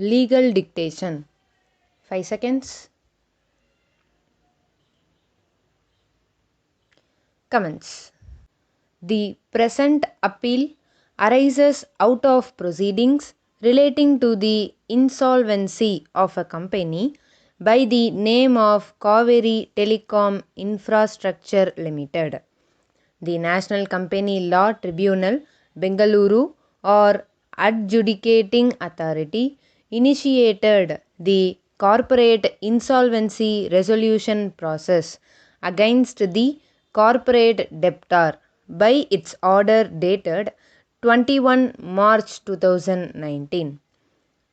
Legal dictation. 5 seconds. Comments. The present appeal arises out of proceedings relating to the insolvency of a company by the name of Kaveri Telecom Infrastructure Limited. The National Company Law Tribunal, Bengaluru, or adjudicating authority, initiated the corporate insolvency resolution process against the corporate debtor by its order dated 21 March 2019.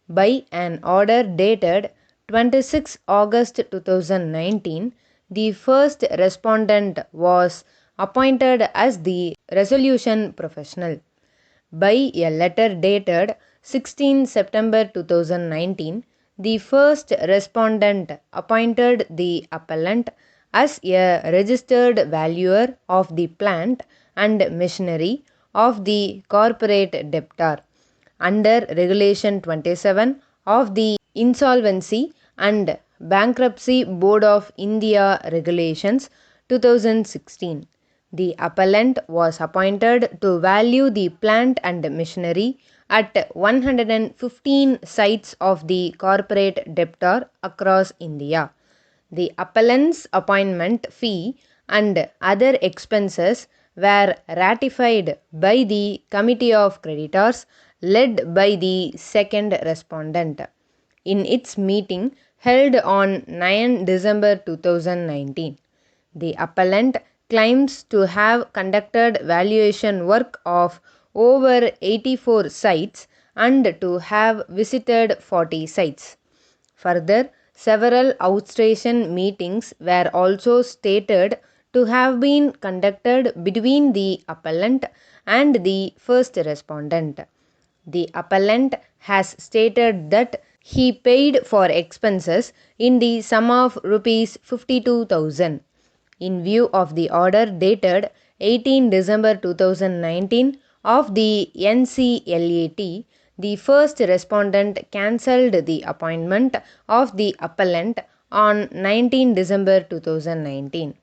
By an order dated 26 August 2019, the first respondent was appointed as the resolution professional. By a letter dated 16 September 2019, the first respondent appointed the appellant as a registered valuer of the plant and machinery of the corporate debtor under Regulation 27 of the Insolvency and Bankruptcy Board of India Regulations 2016. The appellant was appointed to value the plant and machinery at 115 sites of the corporate debtor across India. The appellant's appointment fee and other expenses were ratified by the Committee of Creditors led by the second respondent in its meeting held on 9 December 2019. The appellant claims to have conducted valuation work of over 84 sites and to have visited 40 sites. Further, several outstation meetings were also stated to have been conducted between the appellant and the first respondent. The appellant has stated that he paid for expenses in the sum of Rs 52,000. In view of the order dated 18 December 2019 of the NCLAT, the first respondent cancelled the appointment of the appellant on 19 December 2019.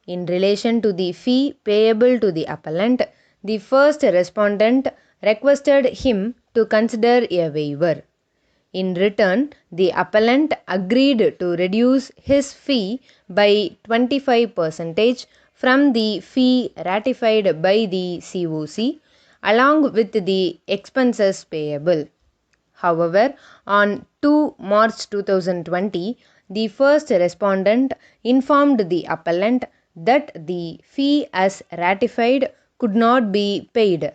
In relation to the fee payable to the appellant, the first respondent requested him to consider a waiver. In return, the appellant agreed to reduce his fee by 25% from the fee ratified by the COC along with the expenses payable. However, on 2 March 2020, the first respondent informed the appellant that the fee as ratified could not be paid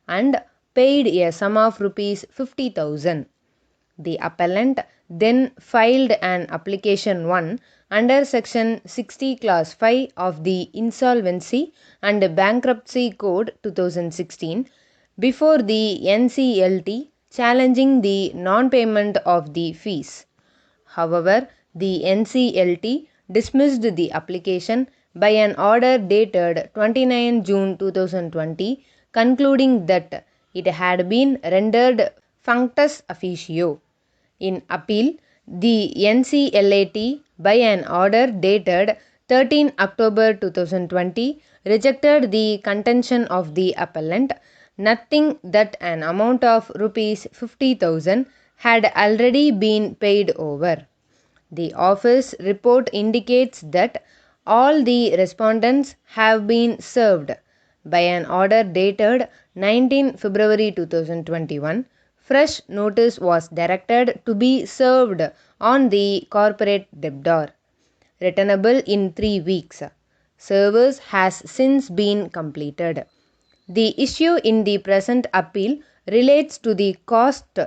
and paid a sum of Rs 50,000. The appellant then filed an application 1 under section 60 clause 5 of the Insolvency and Bankruptcy Code 2016 before the NCLT challenging the non-payment of the fees. However, the NCLT dismissed the application by an order dated 29 June 2020 concluding that it had been rendered functus officio. In appeal, the NCLAT by an order dated 13 October 2020 rejected the contention of the appellant, noting that an amount of Rs 50,000 had already been paid over. The office report indicates that all the respondents have been served. By an order dated 19 February 2021, fresh notice was directed to be served on the corporate debtor, returnable in 3 weeks. Service has since been completed. The issue in the present appeal relates to the cost,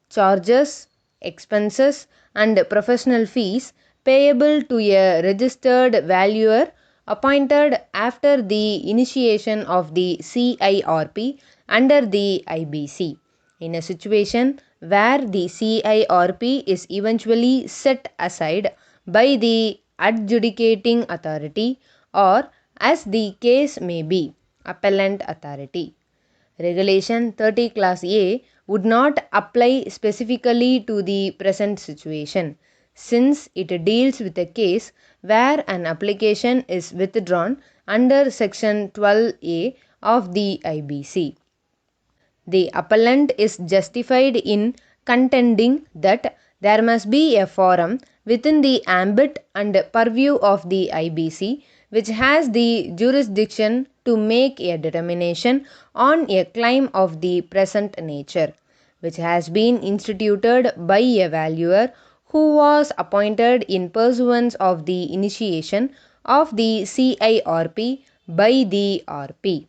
charges, expenses, and professional fees payable to a registered valuer appointed after the initiation of the CIRP under the IBC. In a situation where the CIRP is eventually set aside by the adjudicating authority or, as the case may be, appellant authority. Regulation 30 Class A would not apply specifically to the present situation, since it deals with a case where an application is withdrawn under Section 12A of the IBC. The appellant is justified in contending that there must be a forum within the ambit and purview of the IBC which has the jurisdiction to make a determination on a claim of the present nature, which has been instituted by a valuer who was appointed in pursuance of the initiation of the CIRP by the RP.